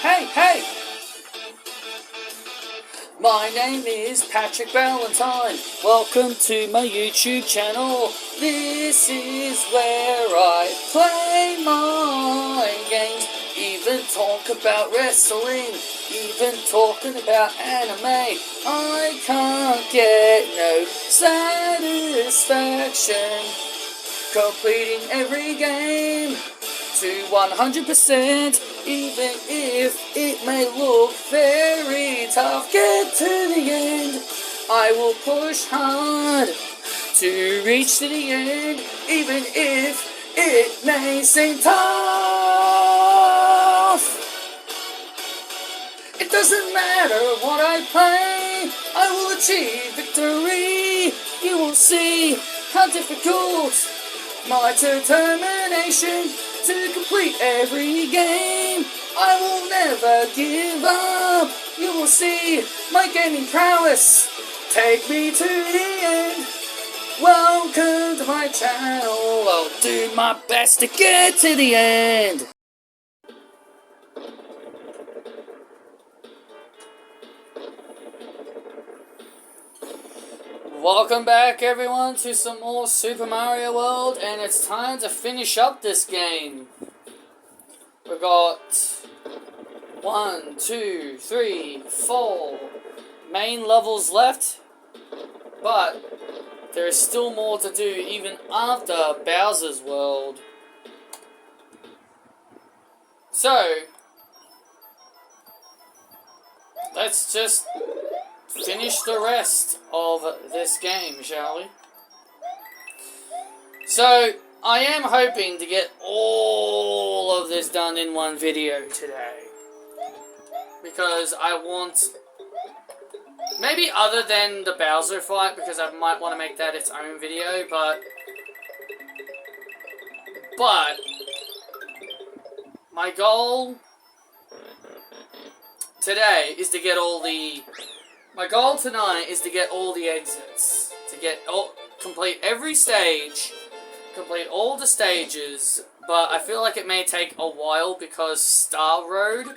Hey, hey! My name is Patrick Valentine. Welcome to my YouTube channel. This is where I play my games. Even talk about wrestling. Even talking about anime. I can't get no satisfaction. Completing every game to 100%, even if it may look very tough. Get to the end. I will push hard to reach to the end, even if it may seem tough. It doesn't matter what I play, I will achieve victory. You will see how difficult my determination to complete every game. I will never give up. You will see my gaming prowess take me to the end. Welcome to my channel. I'll do my best to get to the end. Welcome back, everyone, to some more Super Mario World, and it's time to finish up this game. We've got 1, 2, 3, 4 main levels left, but there is still more to do even after Bowser's World. So, let's just finish the rest of this game, shall we? So, I am hoping to get all of this done in one video today. Because I want... maybe other than the Bowser fight, because I might want to make that its own video, but... my goal today is to get all the... my goal tonight is to get all the exits. To complete every stage, complete all the stages, but I feel like it may take a while because Star Road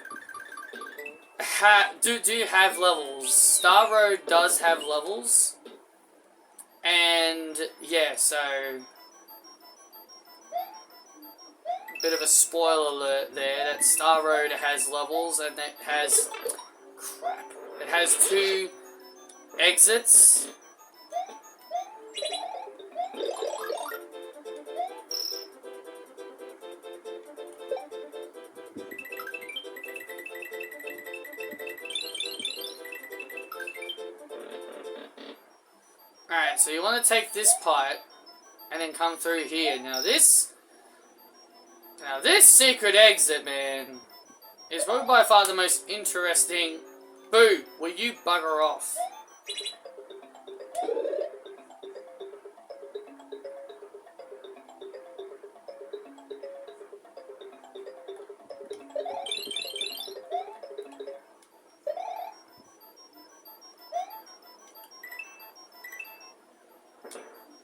do have levels. Star Road does have levels. And yeah, so bit of a spoiler alert there that Star Road has levels and it has crap. It has 2 exits. Alright, so you want to take this pipe and then come through here. Now this secret exit, man, is probably by far the most interesting. Boo! Will you bugger off?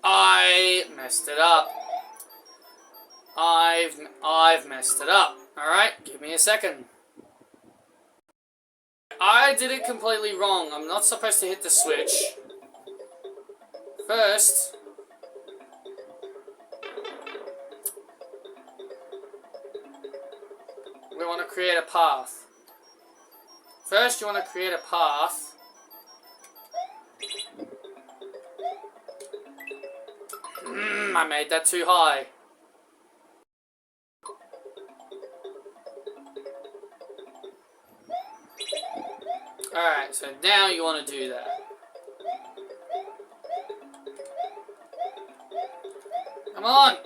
I messed it up. I've messed it up. Alright, give me a second. I did it completely wrong. I'm not supposed to hit the switch. First, we want to create a path. First, you want to create a path. I made that too high. Alright, so now you want to do that. Come on!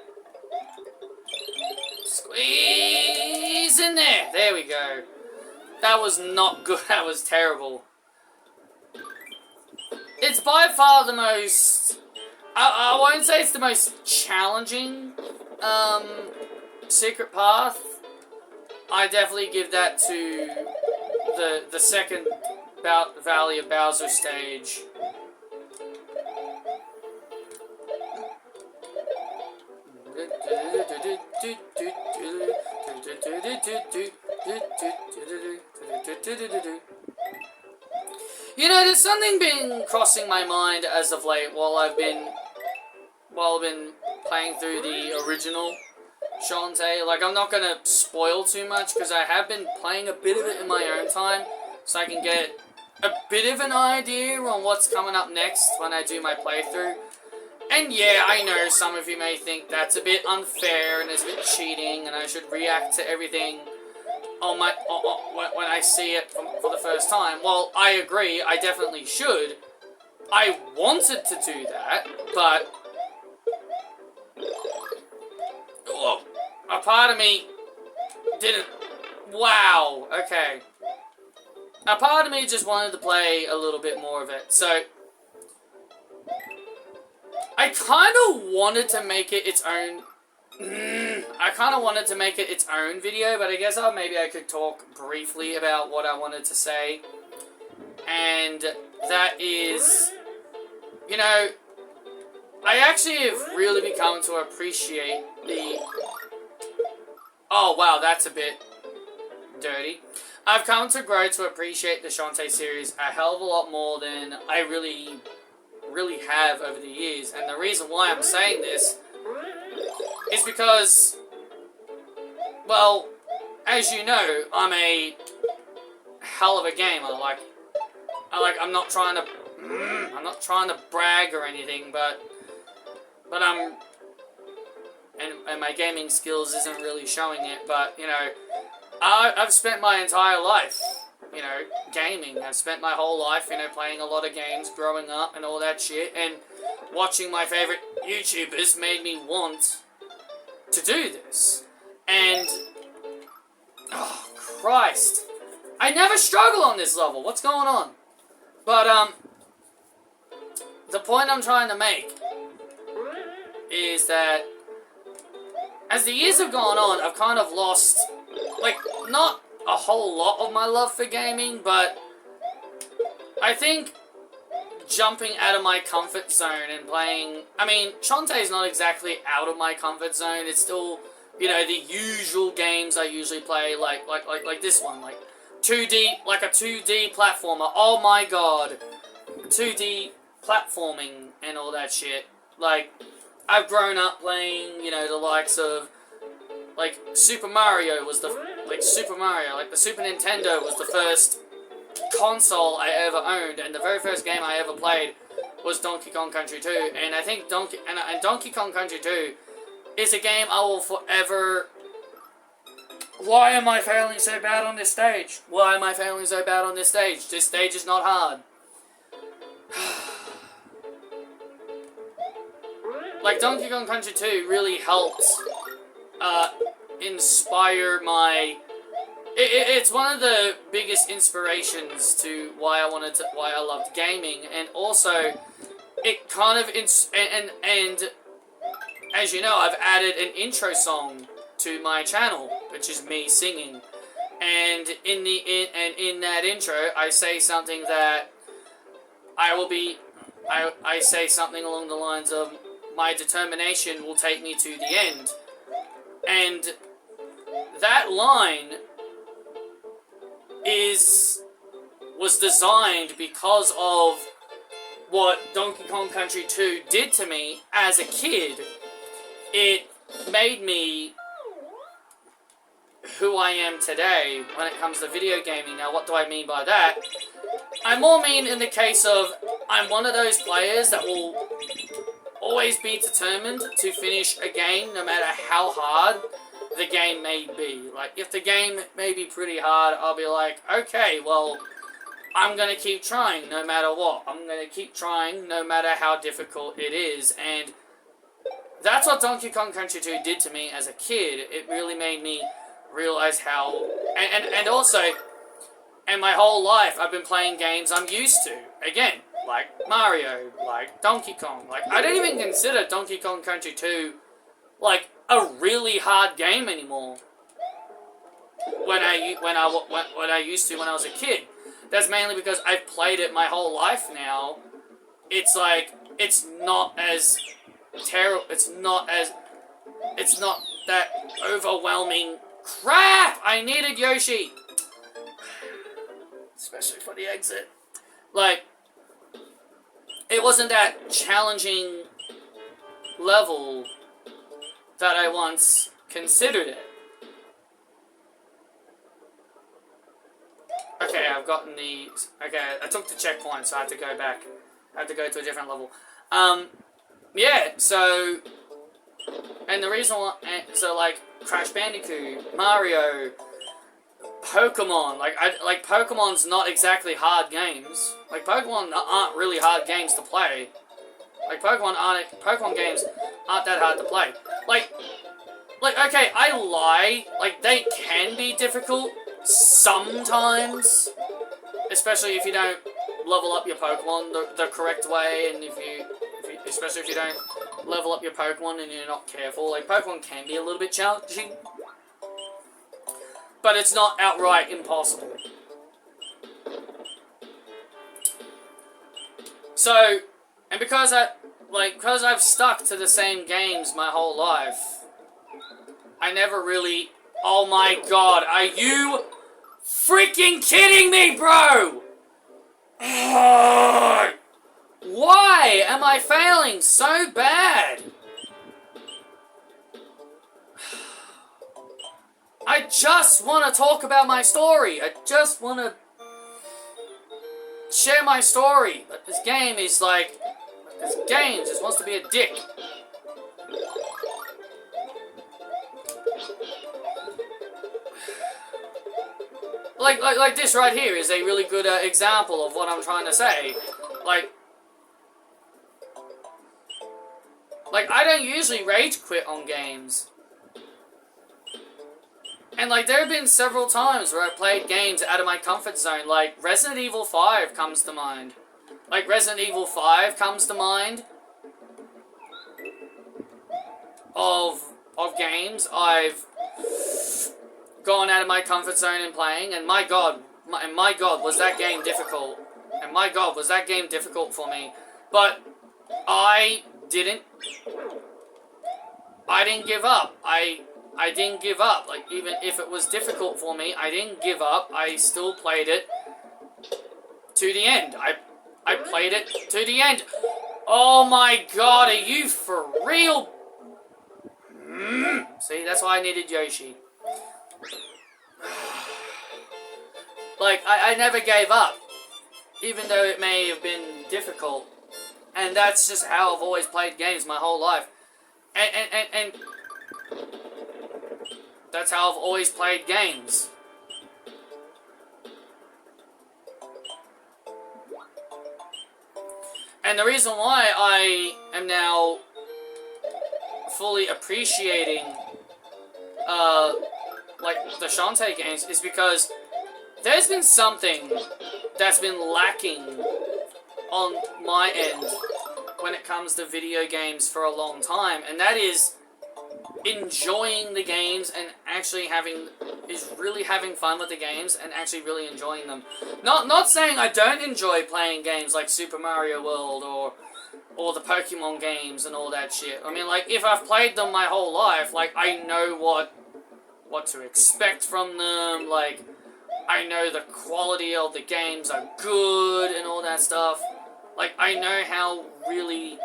Squeeze in there! There we go. That was not good. That was terrible. It's by far the most... I won't say it's the most challenging secret path. I definitely give that to the second Valley of Bowser stage. know, there's something been crossing my mind as of late while I've been playing through the original Shantae. Like, I'm not gonna spoil too much because I have been playing a bit of it in my own time, so I can get a bit of an idea on what's coming up next when I do my playthrough. And yeah, I know some of you may think that's a bit unfair and is a bit cheating, and I should react to everything on my when I see it for the first time. Well, I agree, I definitely should. I wanted to do that, but a part of me didn't. Wow, okay. A part of me just wanted to play a little bit more of it, so I kind of wanted to make it its own. I kind of wanted to make it its own video, but I guess maybe I could talk briefly about what I wanted to say. And that is, you know, I actually have really become to appreciate the... Oh, wow, that's a bit dirty. I've come to grow to appreciate the Shantae series a hell of a lot more than I really have over the years. And the reason why I'm saying this is because, well, as you know, I'm a hell of a gamer. I'm not trying to brag or anything, but I'm, and my gaming skills isn't really showing it, but, you know, I've spent my entire life, you know, gaming. I've spent my whole life, you know, playing a lot of games growing up and all that shit, and watching my favorite YouTubers made me want to do this. And, oh, Christ. I never struggle on this level. What's going on? But, the point I'm trying to make is that as the years have gone on, I've kind of lost, like, not a whole lot of my love for gaming, but I think jumping out of my comfort zone and playing... I mean, Shantae is not exactly out of my comfort zone. It's still, you know, the usual games I usually play, like this one, like 2D, like a 2D platformer. Oh my god. 2D platforming and all that shit. Like, I've grown up playing, you know, the likes of, like, Super Mario was the, like, the Super Nintendo was the first console I ever owned, and the very first game I ever played was Donkey Kong Country 2, and I think Donkey Kong Country 2 is a game I will forever... Why am I failing so bad on this stage? Why am I failing so bad on this stage? This stage is not hard. Like, Donkey Kong Country 2 really helped inspire my... It's one of the biggest inspirations to why I loved gaming, and also it kind of and as you know, I've added an intro song to my channel, which is me singing, and in that intro, I say something that I say something along the lines of, my determination will take me to the end. And that line was designed because of what Donkey Kong Country 2 did to me as a kid. It made me who I am today when it comes to video gaming. Now, what do I mean by that? I more mean in the case of, I'm one of those players that will always be determined to finish a game no matter how hard the game may be. Like, if the game may be pretty hard, I'll be like, okay, well, I'm gonna keep trying no matter what. I'm gonna keep trying no matter how difficult it is, and that's what Donkey Kong Country 2 did to me as a kid. It really made me realize how... And also, and my whole life, I've been playing games I'm used to. Again, like Mario, like Donkey Kong. Like, I don't even consider Donkey Kong Country 2, like, a really hard game anymore. When I used to when I was a kid. That's mainly because I've played it my whole life now. It's like, it's not as terrible, it's not that overwhelming. Crap! I needed Yoshi! Especially for the exit. like, it wasn't that challenging level that I once considered it. Okay, I've gotten the... Okay, I took the checkpoint, so I have to go back. I have to go to a different level. Yeah, so... And the reason why... So, like, Crash Bandicoot, Mario, Pokemon. Like, Pokemon's not exactly hard games. Like, Pokemon aren't really hard games to play. Like, Pokemon games aren't that hard to play. Like, okay, I lie. Like, they can be difficult sometimes. Especially if you don't level up your Pokemon the correct way, and especially if you don't level up your Pokemon and you're not careful. Like, Pokemon can be a little bit challenging. But it's not outright impossible. So, and because I've stuck to the same games my whole life, I never really... Oh my god, are you freaking kidding me, bro? Why am I failing so bad? I just want to talk about my story. I just want to share my story. But this game is like... This game just wants to be a dick. Like this right here is a really good example of what I'm trying to say. Like, I don't usually rage quit on games. And, like, there have been several times where I played games out of my comfort zone. Like, Resident Evil 5 comes to mind. Like, Resident Evil 5 comes to mind of games I've gone out of my comfort zone and playing, and my god, was that game difficult. And my god, was that game difficult for me. But I didn't give up. I didn't give up. Like, even if it was difficult for me, I didn't give up. I still played it to the end. I played it to the end. Oh my god, are you for real? See, that's why I needed Yoshi. Like, I never gave up, even though it may have been difficult. And that's just how I've always played games my whole life. And that's how I've always played games. And the reason why I am now fully appreciating, like, the Shantae games is because there's been something that's been lacking on my end when it comes to video games for a long time, and that is enjoying the games and actually really having fun with the games and actually really enjoying them. Not saying I don't enjoy playing games like Super Mario World or the Pokemon games and all that shit. I mean, like, if I've played them my whole life, like, I know what to expect from them, like, I know the quality of the games are good and all that stuff. Like, I know how really,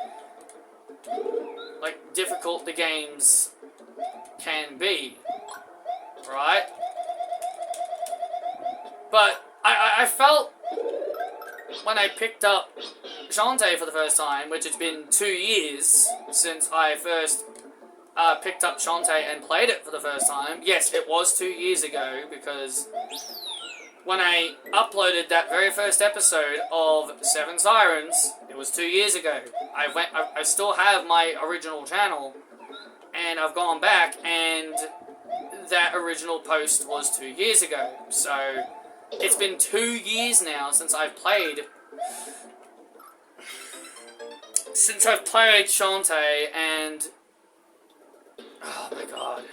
like, difficult the games can be, right? But I felt when I picked up Shantae for the first time, which has been 2 years since I first picked up Shantae and played it for the first time. Yes, it was 2 years ago, because when I uploaded that very first episode of Seven Sirens, it was 2 years ago. I still have my original channel, and I've gone back, and that original post was 2 years ago. So, it's been 2 years now since I've played Shantae, and oh my god.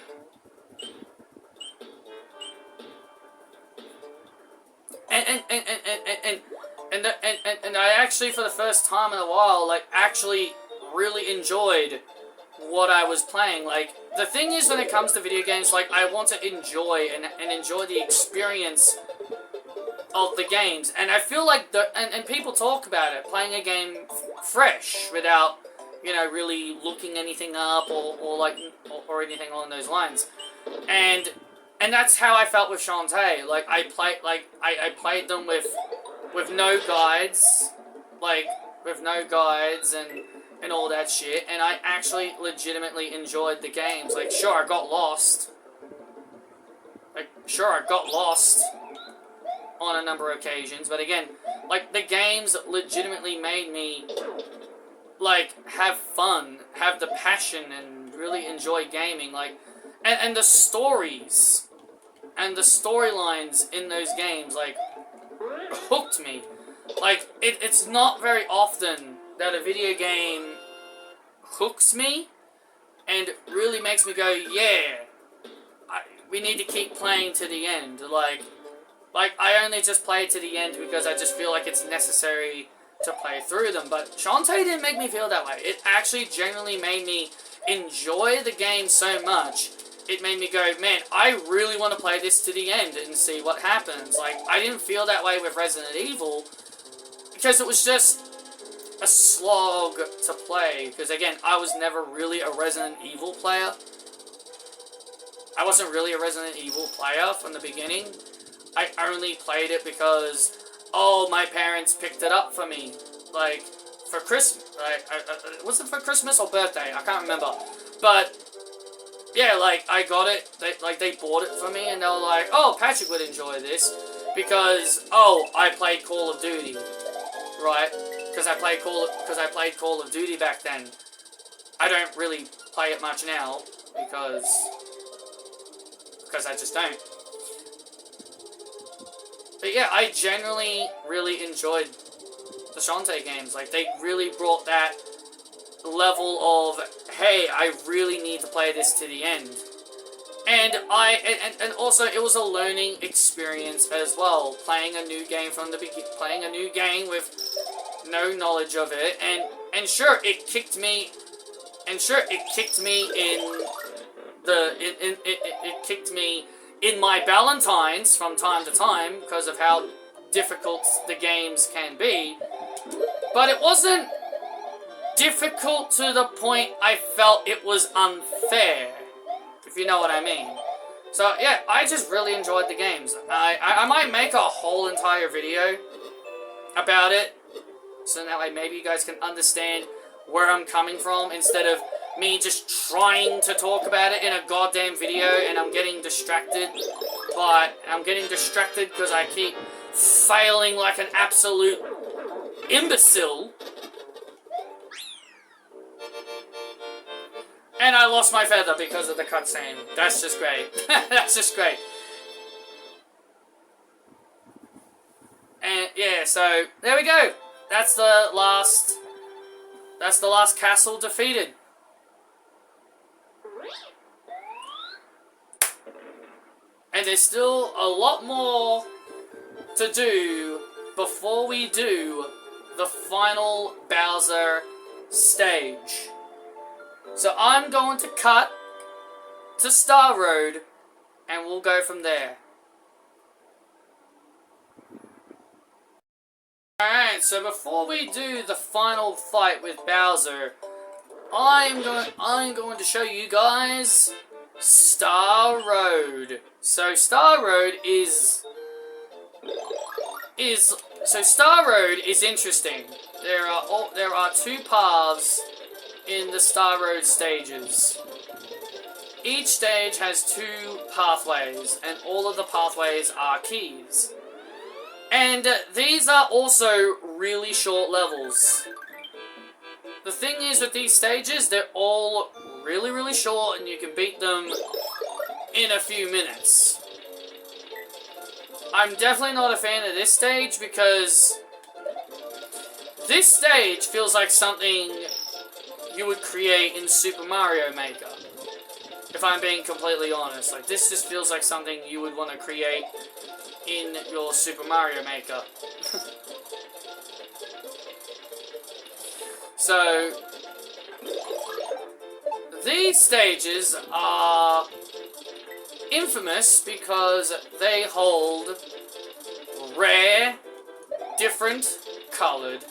And I actually, for the first time in a while, like, actually really enjoyed what I was playing. Like, the thing is, when it comes to video games, like, I want to enjoy and enjoy the experience of the games, and I feel like and people talk about it, playing a game fresh without, you know, really looking anything up or anything along those lines, and that's how I felt with Shantae. Like I played them with no guides, like with no guides and all that shit, and I actually legitimately enjoyed the games. Like sure, I got lost. On a number of occasions, but again, like, the games legitimately made me, like, have fun, have the passion, and really enjoy gaming, like, and the stories, and the storylines in those games, like, hooked me. Like, it's not very often that a video game hooks me, and really makes me go, yeah, we need to keep playing to the end, Like, I only just play it to the end because I just feel like it's necessary to play through them. But Shantae didn't make me feel that way. It actually genuinely made me enjoy the game so much. It made me go, man, I really want to play this to the end and see what happens. Like, I didn't feel that way with Resident Evil because it was just a slog to play. Because, again, I was never really a Resident Evil player. I wasn't really a Resident Evil player from the beginning. I only played it because, oh, my parents picked it up for me, like, for Christmas, was it for Christmas or birthday? I can't remember, but, yeah, like, I got it, they bought it for me, and they were like, oh, Patrick would enjoy this, because, oh, I played Call of Duty, right, because I played Call of Duty back then. I don't really play it much now, because I just don't. But yeah, I generally really enjoyed the Shantae games. Like, they really brought that level of, hey, I really need to play this to the end. And and also, it was a learning experience as well, playing a new game from the beginning, playing a new game with no knowledge of it, and sure, it kicked me in my Valentines from time to time because of how difficult the games can be, but it wasn't difficult to the point I felt it was unfair, if you know what I mean. So yeah, I just really enjoyed the games. I might make a whole entire video about it, so that way maybe you guys can understand where I'm coming from instead of me just trying to talk about it in a goddamn video and I'm getting distracted. But I'm getting distracted because I keep failing like an absolute imbecile. And I lost my feather because of the cutscene. That's just great. That's just great. And yeah, so there we go. That's the last castle defeated. And there's still a lot more to do before we do the final Bowser stage. So I'm going to cut to Star Road and we'll go from there. Alright, so before we do the final fight with Bowser, I'm going to show you guys Star Road. So Star Road is interesting. There are two paths in the Star Road stages. Each stage has two pathways, and all of the pathways are keys. And these are also really short levels. The thing is with these stages, they're all really, really short, and you can beat them in a few minutes. I'm definitely not a fan of this stage because this stage feels like something you would create in Super Mario Maker. If I'm being completely honest, like, this just feels like something you would want to create in your Super Mario Maker. So, these stages are infamous because they hold rare, different colored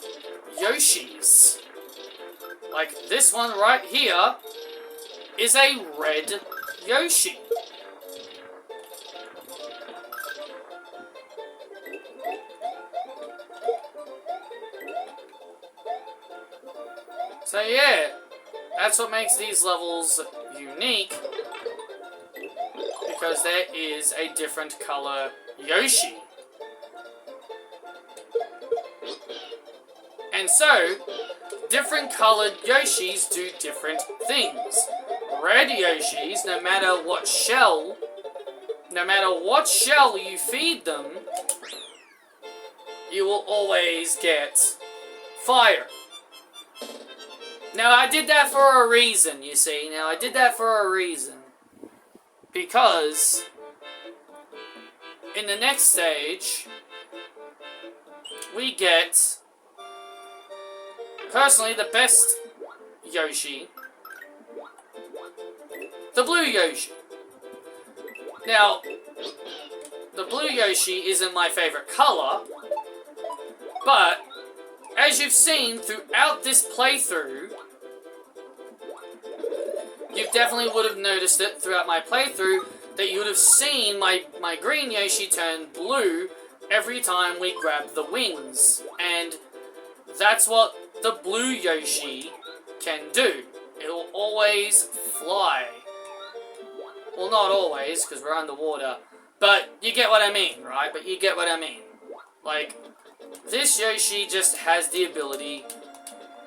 Yoshis. Like this one right here is a red Yoshi. So yeah, that's what makes these levels unique, because there is a different color Yoshi. And so, different colored Yoshis do different things. Red Yoshis, no matter what shell you feed them, you will always get fire. Now, I did that for a reason, you see. Now, I did that for a reason. Because in the next stage, we get, personally, the best Yoshi, the blue Yoshi. Now, the blue Yoshi isn't my favorite color, but as you've seen throughout this playthrough, you definitely would have noticed it throughout my playthrough, that you would have seen my green Yoshi turn blue every time we grab the wings. And that's what the blue Yoshi can do. It'll always fly. Well, not always, because we're underwater. But you get what I mean, right? But you get what I mean. Like, this Yoshi just has the ability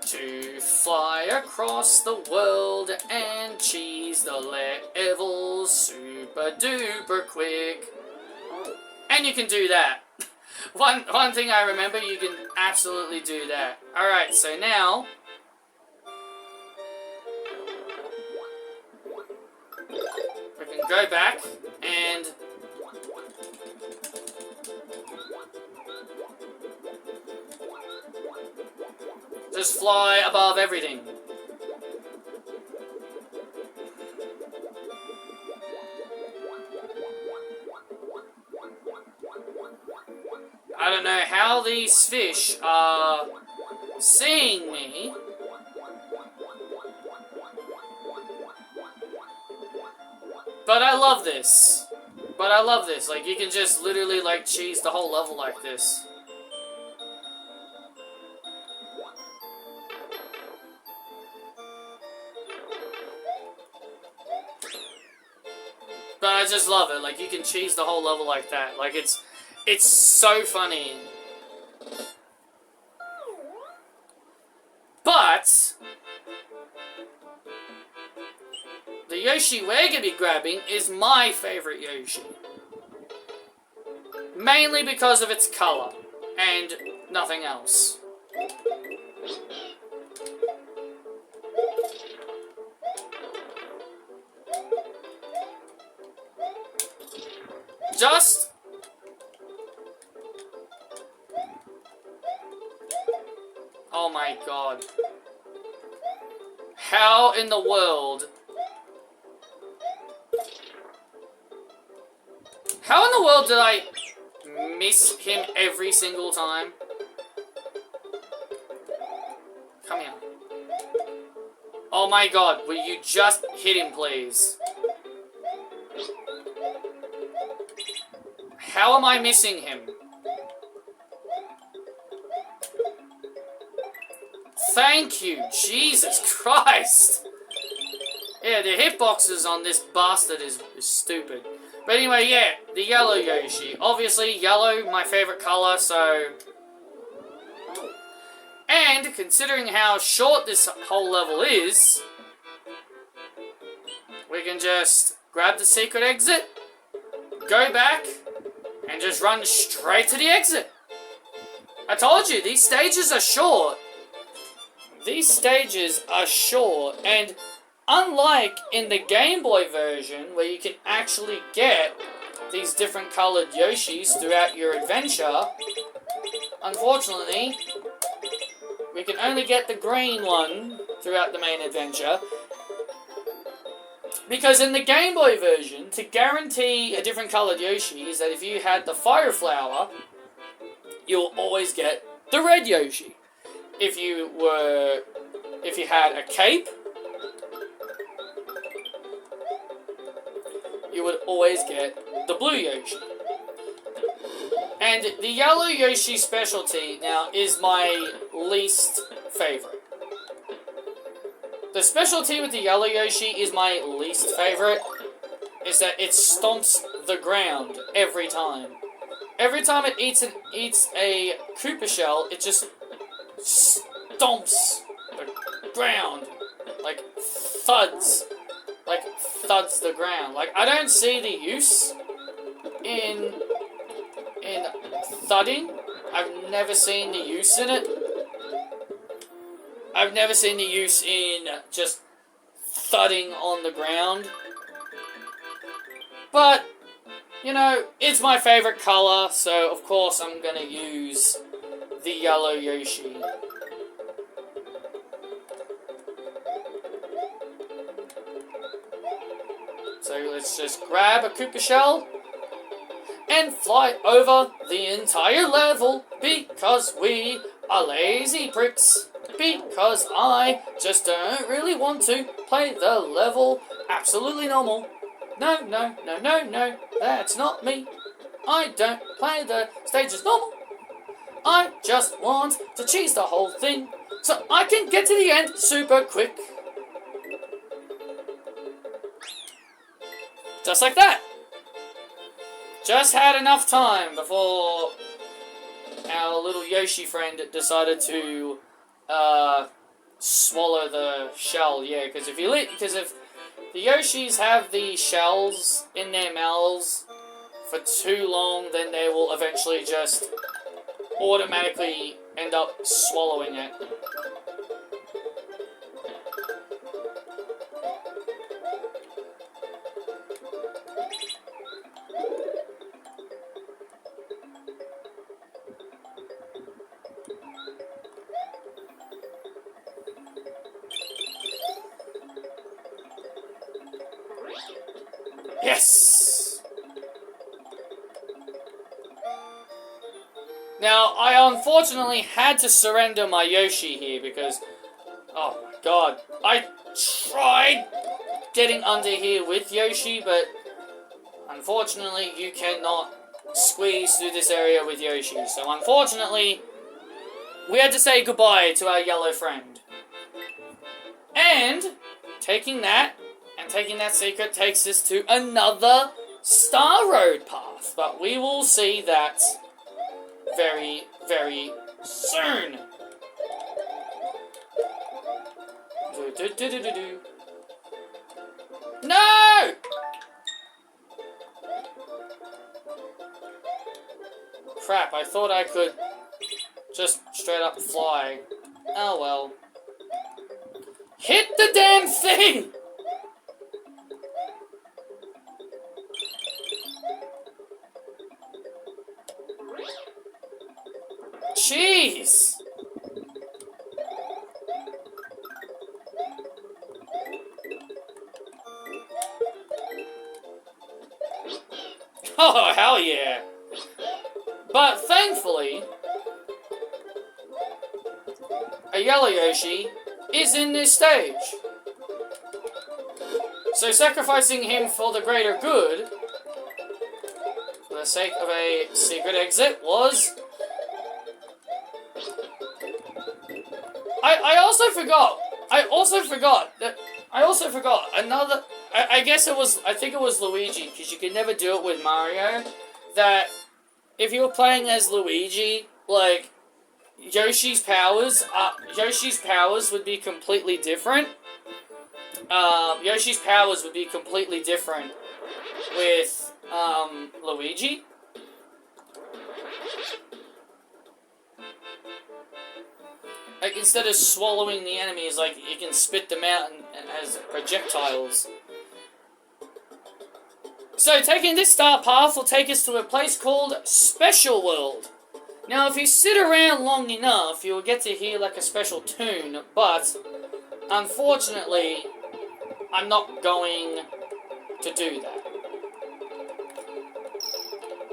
to fly across the world and cheese the levels super duper quick. And you can do that. One thing I remember, you can absolutely do that. Alright, so now we can go back and just fly above everything. I don't know how these fish are seeing me. But I love this. Like, you can just literally, like, cheese the whole level like this. But I just love it. Like, you can cheese the whole level like that. Like, it's so funny. But the Yoshi we're gonna be grabbing is my favorite Yoshi. Mainly because of its color and nothing else. Just oh my god. How in the world? How in the world did I miss him every single time? Come here. Oh my god, will you just hit him, please? How am I missing him? Thank you, Jesus Christ! Yeah, the hitboxes on this bastard is stupid. But anyway, yeah, the yellow Yoshi. Obviously, yellow, my favorite color, so... And, considering how short this whole level is, we can just grab the secret exit, go back, and just run straight to the exit. I told you, these stages are short. These stages are short, and unlike in the Game Boy version, where you can actually get these different colored Yoshis throughout your adventure, unfortunately, we can only get the green one throughout the main adventure. Because in the Game Boy version, to guarantee a different colored Yoshi, is that if you had the Fire Flower, you'll always get the red Yoshi. If you had a cape, you would always get the blue Yoshi. And the yellow Yoshi specialty now is my least favorite. The specialty with the yellow Yoshi is my least favorite, is that it stomps the ground every time. Every time it eats a Koopa shell, it just stomps the ground. Like, thuds the ground. Like, I don't see the use in thudding. I've never seen the use in it. I've never seen the use in just thudding on the ground. But, you know, it's my favorite color, so of course I'm gonna use the yellow Yoshi. So let's just grab a Koopa shell and fly over the entire level because we are lazy pricks. Because I just don't really want to play the level absolutely normal. No, that's not me. I don't play the stages normal. I just want to cheese the whole thing so I can get to the end super quick. Just like that. Just had enough time before our little Yoshi friend decided to swallow the shell. Yeah, because if the Yoshis have the shells in their mouths for too long, then they will eventually just automatically end up swallowing it. Yes! Now, I unfortunately had to surrender my Yoshi here because, oh my god, I tried getting under here with Yoshi, but unfortunately you cannot squeeze through this area with Yoshi. So unfortunately, we had to say goodbye to our yellow friend. And taking that secret takes us to another Star Road path. But we will see that very, very soon. No! Crap, I thought I could just straight up fly. Oh well. Hit the damn thing! Jeez! Oh, hell yeah! But thankfully, a yellow Yoshi is in this stage. So sacrificing him for the greater good, for the sake of a secret exit, was... I also forgot another... I think it was Luigi, because you could never do it with Mario, that if you were playing as Luigi, like, Yoshi's powers would be completely different. Yoshi's powers would be completely different with, Luigi. Like, instead of swallowing the enemies, like, you can spit them out as projectiles. So, taking this star path will take us to a place called Special World. Now, if you sit around long enough, you'll get to hear, like, a special tune, but, unfortunately, I'm not going to do that.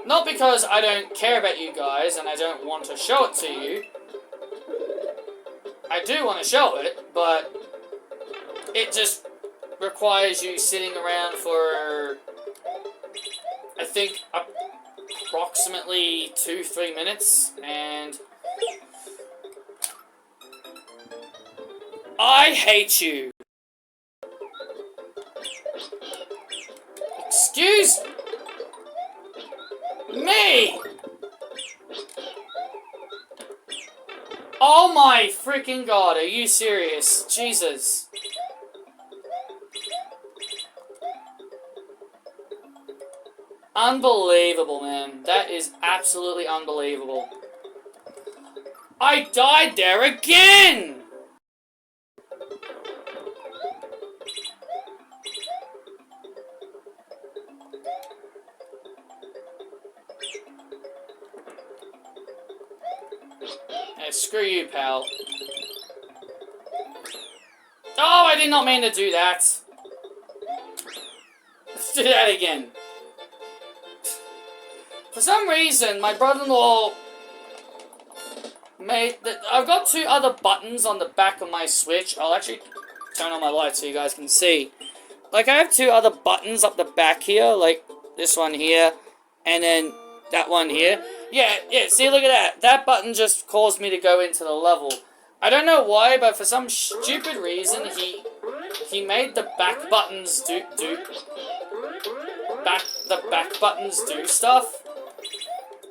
Not because I don't care about you guys and I don't want to show it to you. I do want to show it, but it just requires you sitting around for, I think, approximately 2-3 minutes, and I hate you. Excuse me! Oh my freaking god, are you serious? Jesus. Unbelievable, man. That is absolutely unbelievable. I died there again! Hey, screw you, pal. Oh, I did not mean to do that. Let's do that again. For some reason, my brother-in-law made that. I've got 2 other buttons on the back of my Switch. I'll actually turn on my light so you guys can see. Like, I have 2 other buttons up the back here, like this one here, and then that one here. Yeah, see, look at that. That button just caused me to go into the level. I don't know why, but for some stupid reason, he made the back buttons do stuff.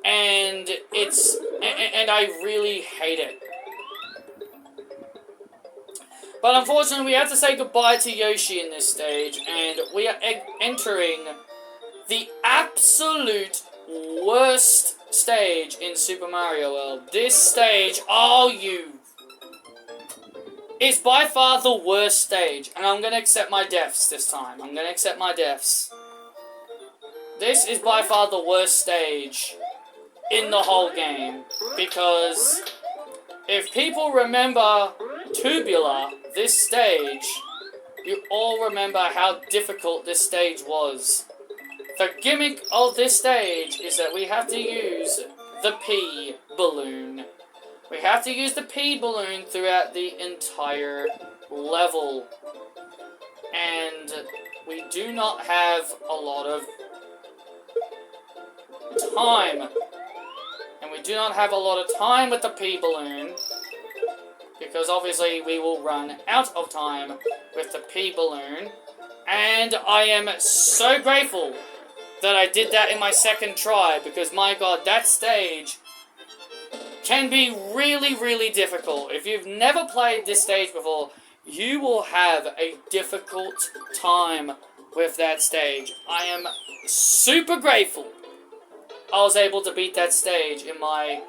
And and I really hate it. But unfortunately, we have to say goodbye to Yoshi in this stage, and we are entering the absolute worst stage in Super Mario World. This stage, it's by far the worst stage, and I'm gonna accept my deaths this time. I'm gonna accept my deaths. This is by far the worst stage in the whole game, because if people remember Tubular, this stage, you all remember how difficult this stage was. The gimmick of this stage is that we have to use the P balloon. We have to use the P balloon throughout the entire level. And we do not have a lot of time. And we do not have a lot of time with the P balloon, because obviously we will run out of time with the P balloon. And I am so grateful that I did that in my second try, because my god, that stage can be really, really difficult. If you've never played this stage before, you will have a difficult time with that stage. I am super grateful I was able to beat that stage in my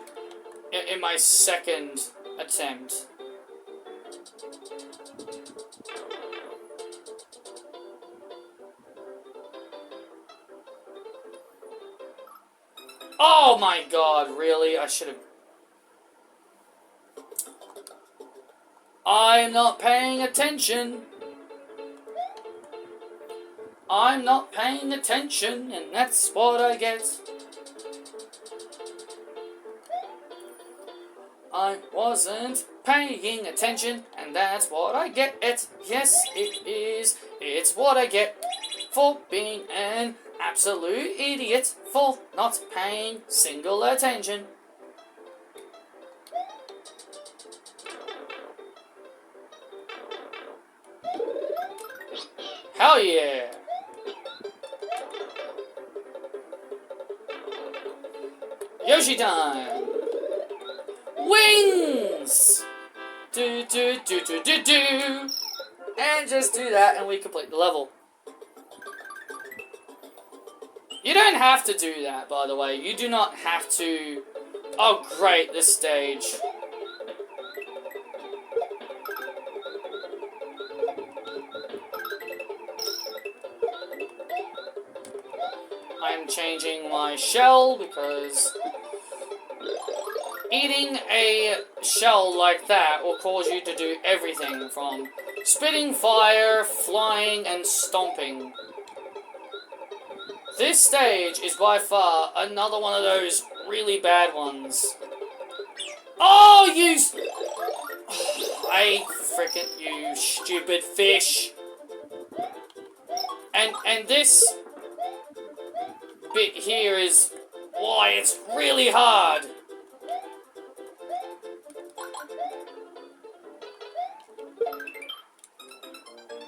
second attempt. Oh my god, really? I should have... I'm not paying attention. I'm not paying attention, and that's what I get. I wasn't paying attention, and that's what I get. Yes, it is. It's what I get for being an absolute idiot, for not paying single attention. Hell yeah! Yoshi time! Wings! Do do do do do do! And just do that and we complete the level. You don't have to do that, by the way. You do not have to... Oh great, this stage. I'm changing my shell because eating a shell like that will cause you to do everything from spitting fire, flying, and stomping. This stage is by far another one of those really bad ones. Oh, you... I frickin' you stupid fish. And this bit here is why it's really hard.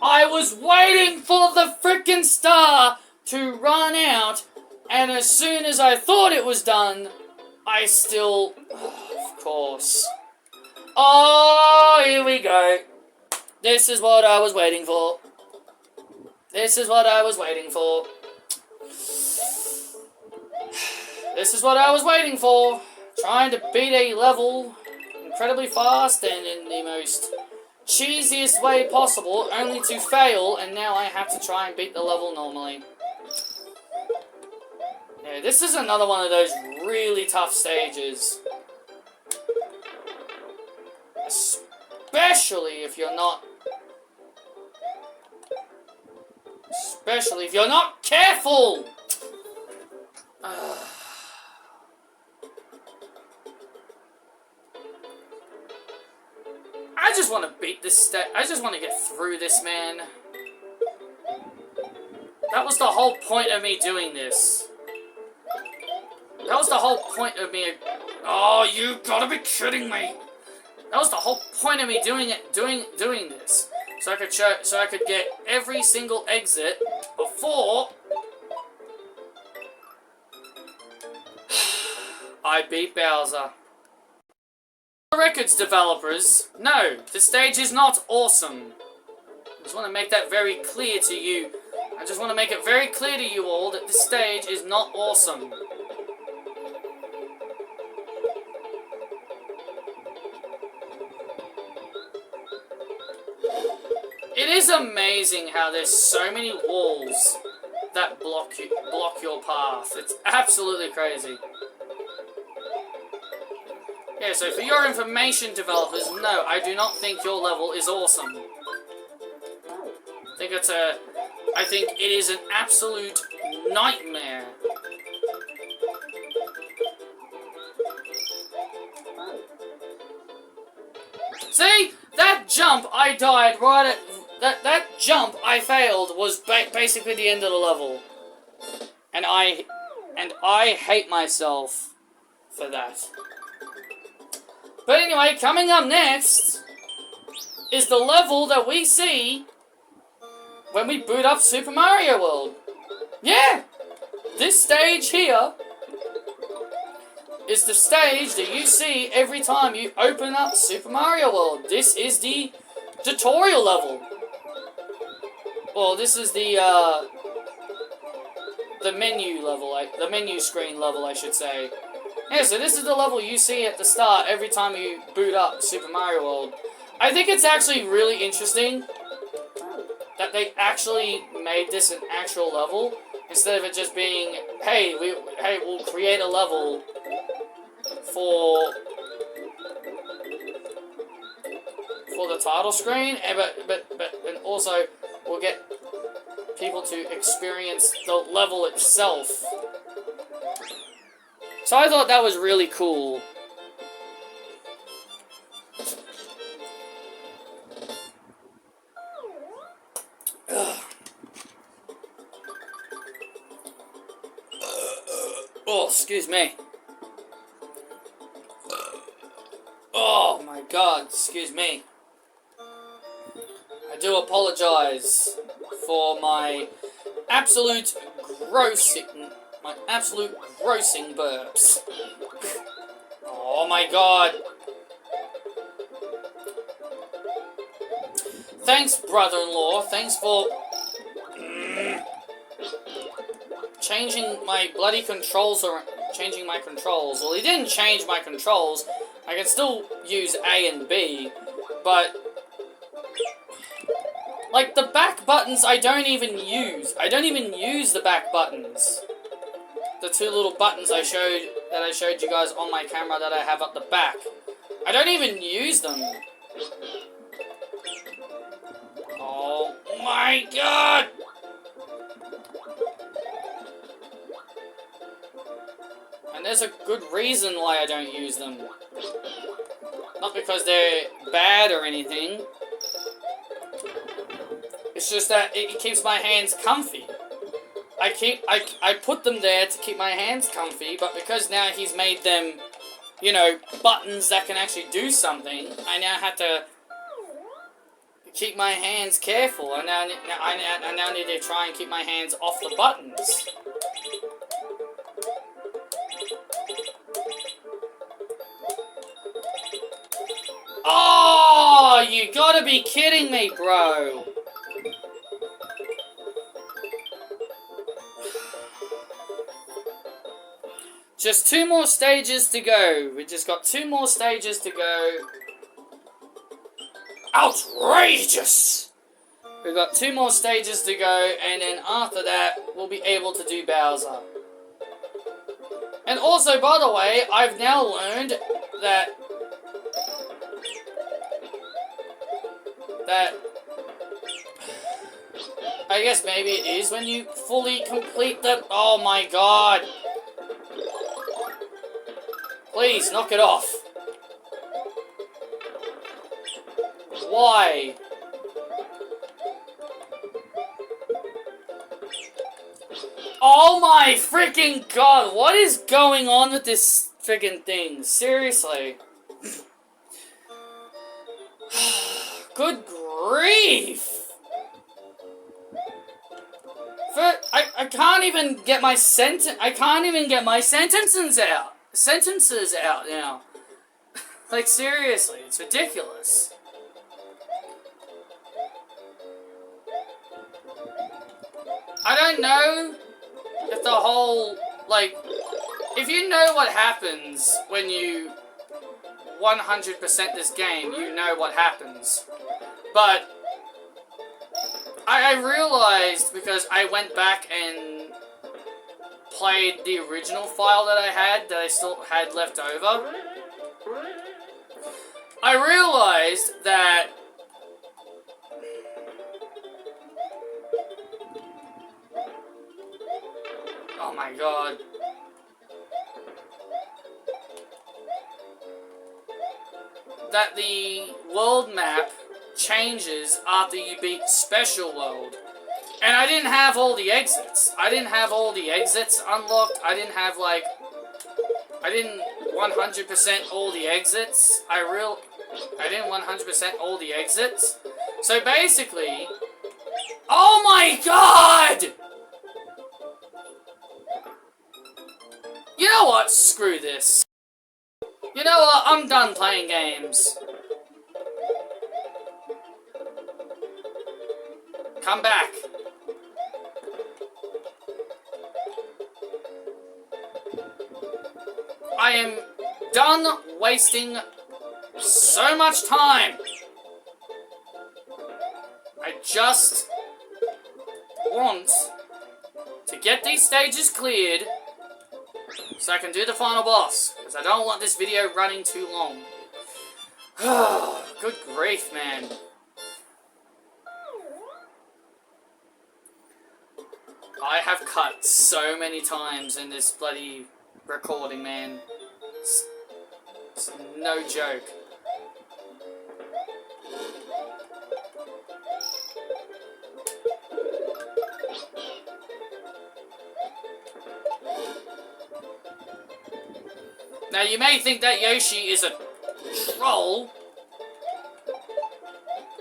I was waiting for the frickin' star to run out, and as soon as I thought it was done, I still... of course. Oh, here we go. This is what I was waiting for. This is what I was waiting for. This is what I was waiting for. Trying to beat a level incredibly fast and in the most cheesiest way possible, only to fail, and now I have to try and beat the level normally. Yeah, this is another one of those really tough stages. Especially if you're not careful! I just want to beat this I just want to get through this, man. That was the whole point of me doing this. That was the whole point of me... Oh, you gotta be kidding me! That was the whole point of me doing this. So I could get every single exit before I beat Bowser. Records developers, no, the stage is not awesome. I just want to make that very clear to you. I just want to make it very clear to you all that the stage is not awesome. It is amazing how there's so many walls that block your path. It's absolutely crazy. Yeah, so for your information, developers, no, I do not think your level is awesome. I think it is an absolute nightmare. See? That jump I died right at... That jump I failed was basically the end of the level. And I hate myself for that. But anyway, coming up next is the level that we see when we boot up Super Mario World. Yeah! This stage here is the stage that you see every time you open up Super Mario World. This is the tutorial level. Well, this is the menu level, like the menu screen level, I should say. Yeah, so this is the level you see at the start every time you boot up Super Mario World. I think it's actually really interesting that they actually made this an actual level instead of it just being, hey, we'll create a level for the title screen, and also we'll get people to experience the level itself. So I thought that was really cool. Oh, excuse me. Oh my god, excuse me. I do apologize for my absolute grossing burps. Oh my god. Thanks, brother-in-law. Thanks for changing my bloody controls, or changing my controls. Well, he didn't change my controls. I can still use A and B, but like the back buttons I don't even use. I don't even use the back buttons. The two little buttons I showed you guys on my camera that I have at the back. I don't even use them. Oh my god! there's a good reason why I don't use them. Not because they're bad or anything. It's just that it keeps my hands comfy. I put them there to keep my hands comfy, but because now he's made them, you know, buttons that can actually do something, I now have to keep my hands careful. I now need to try and keep my hands off the buttons. Oh, you gotta be kidding me, bro. Just 2 more stages to go. We just got 2 more stages to go. Outrageous! We've got 2 more stages to go, and then after that, we'll be able to do Bowser. And also, by the way, I've now learned that I guess maybe it is when you fully complete the... Oh my god! Please, knock it off. Why? Oh my freaking god, what is going on with this freaking thing? Seriously. Good grief! I can't even get my sentences out now. Like, seriously, it's ridiculous. I don't know if the whole, like, if you know what happens when you 100% this game, you know what happens. But I realized, because I went back and played the original file that I still had left over, I realized that oh my god. That the world map changes after you beat Special World. And I didn't have all the exits. I didn't have all the exits unlocked. I didn't have, like... I didn't 100% all the exits. I didn't 100% all the exits. So basically... Oh my god! You know what? Screw this. You know what? I'm done playing games. Come back. I am done wasting so much time. I just want to get these stages cleared so I can do the final boss, because I don't want this video running too long. Good grief, man. I have cut so many times in this bloody recording, man. It's no joke. Now, you may think that Yoshi is a troll,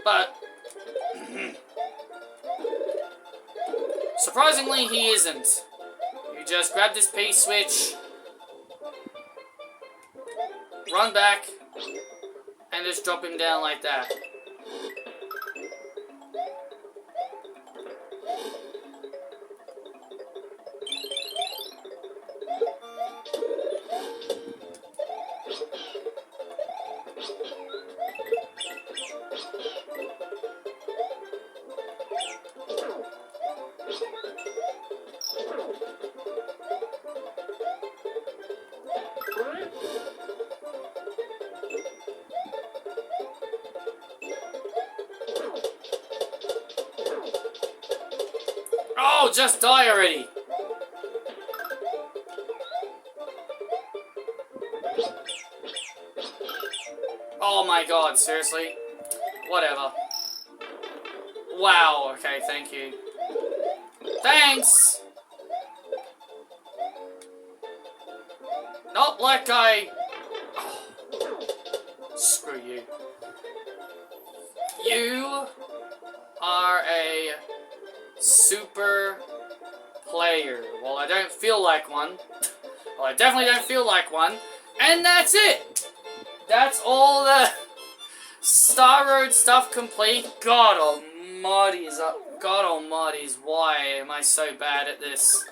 but surprisingly, he isn't. You just grab this P-switch, run back, and just drop him down like that. Oh, just die already! my god, seriously? Whatever. Wow, okay, thank you. Thanks! Not like I... Oh, screw you. You are a super player. Well, I don't feel like one. Well, I definitely don't feel like one. And that's it! That's all the Star Road stuff complete. God almighty's, why am I so bad at this?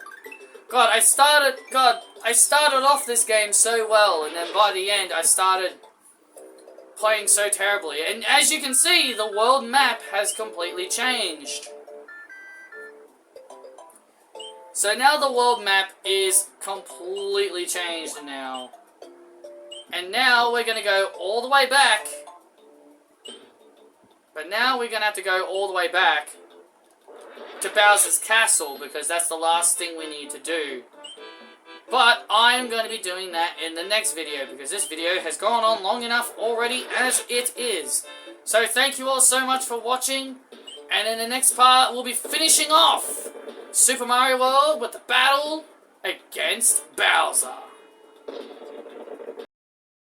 God, I started off this game so well, and then by the end I started playing so terribly. And as you can see, the world map has completely changed. So now the world map is completely changed now. And now we're going to go all the way back. But now we're going to have to go all the way back to Bowser's Castle, because that's the last thing we need to do. But I'm going to be doing that in the next video, because this video has gone on long enough already as it is. So thank you all so much for watching, and in the next part we'll be finishing off Super Mario World with the battle against Bowser.